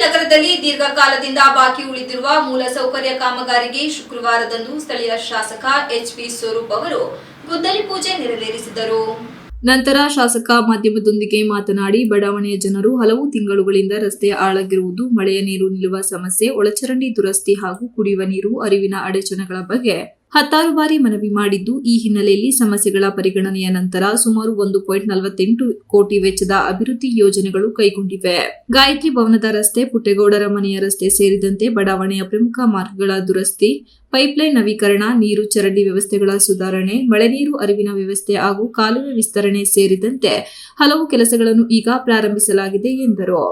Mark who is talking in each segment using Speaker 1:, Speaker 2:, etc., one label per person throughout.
Speaker 1: ನಗರದಲ್ಲಿ ದೀರ್ಘಕಾಲದಿಂದ ಬಾಕಿ ಉಳಿದಿರುವ ಮೂಲಸೌಕರ್ಯ ಕಾಮಗಾರಿಗೆ ಶುಕ್ರವಾರದಂದು ಸ್ಥಳೀಯ ಶಾಸಕ ಎಚ್.ಪಿ. ಸ್ವರೂಪ್ ಅವರು ಗುದ್ದಲಿ ಪೂಜೆ ನೆರವೇರಿಸಿದರು. ನಂತರ ಶಾಸಕ ಮಾಧ್ಯಮದೊಂದಿಗೆ ಮಾತನಾಡಿ, ಬಡಾವಣೆಯ ಜನರು ಹಲವು ತಿಂಗಳುಗಳಿಂದ ರಸ್ತೆ ಹಾಳಾಗಿರುವುದು, ಮಳೆಯ ನೀರು ನಿಲ್ಲುವ ಸಮಸ್ಯೆ, ಒಳಚರಂಡಿ ದುರಸ್ತಿ ಹಾಗೂ ಕುಡಿಯುವ ನೀರು ಅರಿವಿನ ಅಡಚಣೆಗಳ ಬಗ್ಗೆ 10 ಬಾರಿ ಮನವಿ ಮಾಡಿದ್ದು, ಈ ಹಿನ್ನೆಲೆಯಲ್ಲಿ ಸಮಸ್ಯೆಗಳ ಪರಿಗಣನೆಯ ನಂತರ ಸುಮಾರು 1.48 ಕೋಟಿ ವೆಚ್ಚದ ಅಭಿವೃದ್ಧಿ ಯೋಜನೆಗಳು ಕೈಗೊಂಡಿವೆ. ಗಾಯತ್ರಿ ಭವನದ ರಸ್ತೆ, ಪುಟ್ಟೇಗೌಡರ ಮನೆಯ ರಸ್ತೆ ಸೇರಿದಂತೆ ಬಡಾವಣೆಯ ಪ್ರಮುಖ ಮಾರ್ಗಗಳ ದುರಸ್ತಿ, ಪೈಪ್ಲೈನ್ ನವೀಕರಣ, ನೀರು ಚರಂಡಿ ವ್ಯವಸ್ಥೆಗಳ ಸುಧಾರಣೆ, ಮಳೆ ನೀರು ಅರಿವಿನ ವ್ಯವಸ್ಥೆ ಹಾಗೂ ಕಾಲುವೆ ವಿಸ್ತರಣೆ ಸೇರಿದಂತೆ ಹಲವು ಕೆಲಸಗಳನ್ನು ಈಗ ಪ್ರಾರಂಭಿಸಲಾಗಿದೆ ಎಂದರು.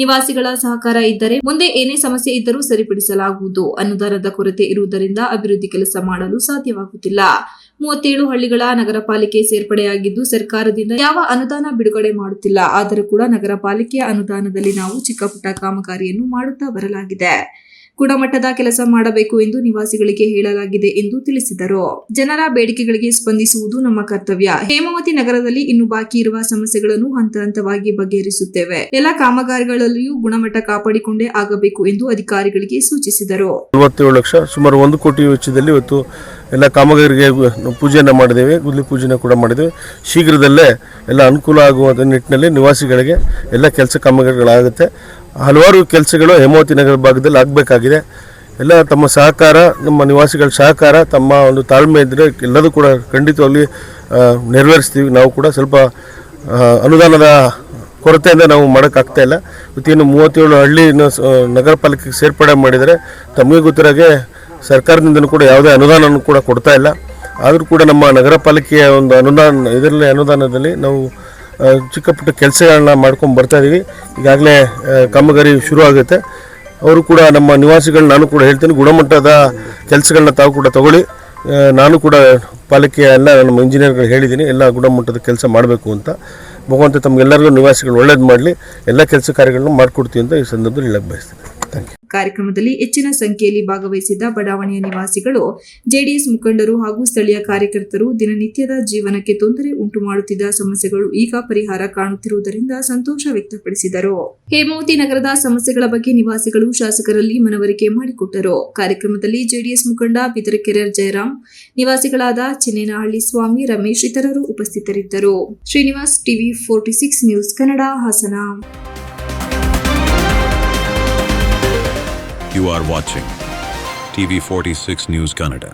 Speaker 1: ನಿವಾಸಿಗಳ ಸಹಕಾರ ಇದ್ದರೆ ಮುಂದೆ ಏನೇ ಸಮಸ್ಯೆ ಇದ್ದರೂ ಸರಿಪಡಿಸಲಾಗುವುದು. ಅನುದಾನದ ಕೊರತೆ ಇರುವುದರಿಂದ ಅಭಿವೃದ್ಧಿ ಕೆಲಸ ಮಾಡಲು ಸಾಧ್ಯವಾಗುತ್ತಿಲ್ಲ. 37 ಹಳ್ಳಿಗಳ ನಗರ ಪಾಲಿಕೆ ಸೇರ್ಪಡೆಯಾಗಿದ್ದು, ಸರ್ಕಾರದಿಂದ ಯಾವ ಅನುದಾನ ಬಿಡುಗಡೆ ಮಾಡುತ್ತಿಲ್ಲ. ಆದರೂ ಕೂಡ ನಗರ ಪಾಲಿಕೆಯ ಅನುದಾನದಲ್ಲಿ ನಾವು ಚಿಕ್ಕ ಪುಟ್ಟ ಕಾಮಗಾರಿಯನ್ನು ಮಾಡುತ್ತಾ ಬರಲಾಗಿದೆ. ಗುಣಮಟ್ಟದ ಕೆಲಸ ಮಾಡಬೇಕು ಎಂದು ನಿವಾಸಿಗಳಿಗೆ ಹೇಳಲಾಗಿದೆ ಎಂದು ತಿಳಿಸಿದರು. ಜನರ ಬೇಡಿಕೆಗಳಿಗೆ ಸ್ಪಂದಿಸುವುದು ನಮ್ಮ ಕರ್ತವ್ಯ. ಹೇಮಾವತಿ ನಗರದಲ್ಲಿ ಇನ್ನು ಬಾಕಿ ಇರುವ ಸಮಸ್ಯೆಗಳನ್ನು ಹಂತ ಹಂತವಾಗಿ ಬಗೆಹರಿಸುತ್ತೇವೆ. ಎಲ್ಲ ಕಾಮಗಾರಿಗಳಲ್ಲಿಯೂ ಗುಣಮಟ್ಟ ಕಾಪಾಡಿಕೊಂಡೇ ಆಗಬೇಕು ಎಂದು ಅಧಿಕಾರಿಗಳಿಗೆ ಸೂಚಿಸಿದರು.
Speaker 2: 47 ಲಕ್ಷ ಸುಮಾರು 1 ಕೋಟಿ ವೆಚ್ಚದಲ್ಲಿ ಇವತ್ತು ಎಲ್ಲ ಕಾಮಗಾರಿಗೆ ಪೂಜೆಯನ್ನು ಮಾಡಿದ್ದೇವೆ. ಗುದ್ದಲಿ ಪೂಜೆನ ಕೂಡ ಮಾಡಿದ್ದೇವೆ. ಶೀಘ್ರದಲ್ಲೇ ಎಲ್ಲ ಅನುಕೂಲ ಆಗುವ ನಿಟ್ಟಿನಲ್ಲಿ ನಿವಾಸಿಗಳಿಗೆ ಎಲ್ಲ ಕೆಲಸ ಕಾಮಗಾರಿಗಳಾಗುತ್ತೆ. ಹಲವಾರು ಕೆಲಸಗಳು ಹೇಮಾವತಿ ನಗರ ಭಾಗದಲ್ಲಿ ಆಗಬೇಕಾಗಿದೆ. ಎಲ್ಲ ತಮ್ಮ ಸಹಕಾರ, ನಮ್ಮ ನಿವಾಸಿಗಳ ಸಹಕಾರ, ತಮ್ಮ ಒಂದು ತಾಳ್ಮೆ ಇದ್ದರೆ ಎಲ್ಲದೂ ಕೂಡ ಖಂಡಿತವಾಗಿ ನೆರವೇರಿಸ್ತೀವಿ. ನಾವು ಕೂಡ ಸ್ವಲ್ಪ ಅನುದಾನದ ಕೊರತೆಯಿಂದ ನಾವು ಮಾಡೋಕ್ಕಾಗ್ತಾ ಇಲ್ಲ. ಇವತ್ತೇನು 37 ಹಳ್ಳಿ ನಗರ ಪಾಲಿಕೆಗೆ ಸೇರ್ಪಡೆ ಮಾಡಿದರೆ ತಮಗೆ ಗೊತ್ತಿರಾಗೆ ಸರ್ಕಾರದಿಂದಲೂ ಕೂಡ ಯಾವುದೇ ಅನುದಾನವನ್ನು ಕೂಡ ಕೊಡ್ತಾ ಇಲ್ಲ. ಆದರೂ ಕೂಡ ನಮ್ಮ ನಗರ ಪಾಲಿಕೆಯ ಒಂದು ಅನುದಾನದಲ್ಲಿ ನಾವು ಚಿಕ್ಕ ಪುಟ್ಟ ಕೆಲಸಗಳನ್ನ ಮಾಡ್ಕೊಂಡು ಬರ್ತಾ ಇದ್ದೀವಿ. ಈಗಾಗಲೇ ಕಾಮಗಾರಿ ಶುರು ಆಗುತ್ತೆ. ಅವರು ಕೂಡ ನಮ್ಮ ನಿವಾಸಿಗಳು, ನಾನು ಕೂಡ ಹೇಳ್ತೀನಿ, ಗುಣಮಟ್ಟದ ಕೆಲಸಗಳನ್ನ ತಾವು ಕೂಡ ತಗೊಳ್ಳಿ. ನಾನು ಕೂಡ ಪಾಲಿಕೆಯ ಎಲ್ಲ ನಮ್ಮ ಇಂಜಿನಿಯರ್ಗಳು ಹೇಳಿದ್ದೀನಿ, ಎಲ್ಲ ಗುಣಮಟ್ಟದ ಕೆಲಸ ಮಾಡಬೇಕು ಅಂತ. ಭಗವಂತ ತಮಗೆಲ್ಲರಿಗೂ ನಿವಾಸಿಗಳು ಒಳ್ಳೇದು ಮಾಡಲಿ, ಎಲ್ಲ ಕೆಲಸ ಕಾರ್ಯಗಳನ್ನು ಮಾಡಿಕೊಡ್ತೀವಿ ಅಂತ ಈ ಸಂದರ್ಭದಲ್ಲಿ ಹೇಳಕ್ಕೆ ಬಯಸ್ತೀನಿ. Thank you.
Speaker 1: ಕಾರ್ಯಕ್ರಮದಲ್ಲಿ ಹೆಚ್ಚಿನ ಸಂಖ್ಯೆಯಲ್ಲಿ ಭಾಗವಹಿಸಿದ್ದ ಬಡಾವಣೆಯ ನಿವಾಸಿಗಳು, ಜೆಡಿಎಸ್ ಮುಖಂಡರು ಹಾಗೂ ಸ್ಥಳೀಯ ಕಾರ್ಯಕರ್ತರು ದಿನನಿತ್ಯದ ಜೀವನಕ್ಕೆ ತೊಂದರೆ ಉಂಟು ಮಾಡುತ್ತಿದ್ದ ಸಮಸ್ಯೆಗಳು ಈಗ ಪರಿಹಾರ ಕಾಣುತ್ತಿರುವುದರಿಂದ ಸಂತೋಷ ವ್ಯಕ್ತಪಡಿಸಿದರು. ಹೇಮಾವತಿ ನಗರದ ಸಮಸ್ಯೆಗಳ ಬಗ್ಗೆ ನಿವಾಸಿಗಳು ಶಾಸಕರಲ್ಲಿ ಮನವರಿಕೆ ಮಾಡಿಕೊಟ್ಟರು. ಕಾರ್ಯಕ್ರಮದಲ್ಲಿ ಜೆಡಿಎಸ್ ಮುಖಂಡ ಬಿದರಕೆರೆ ಜಯರಾಮ್, ನಿವಾಸಿಗಳಾದ ಚೆನ್ನೇನಹಳ್ಳಿ ಸ್ವಾಮಿ, ರಮೇಶ್ ಇತರರು ಉಪಸ್ಥಿತರಿದ್ದರು. Srinivas, TV 46 news Kannada, Hassan.
Speaker 3: You are watching TV 46 News Kannada.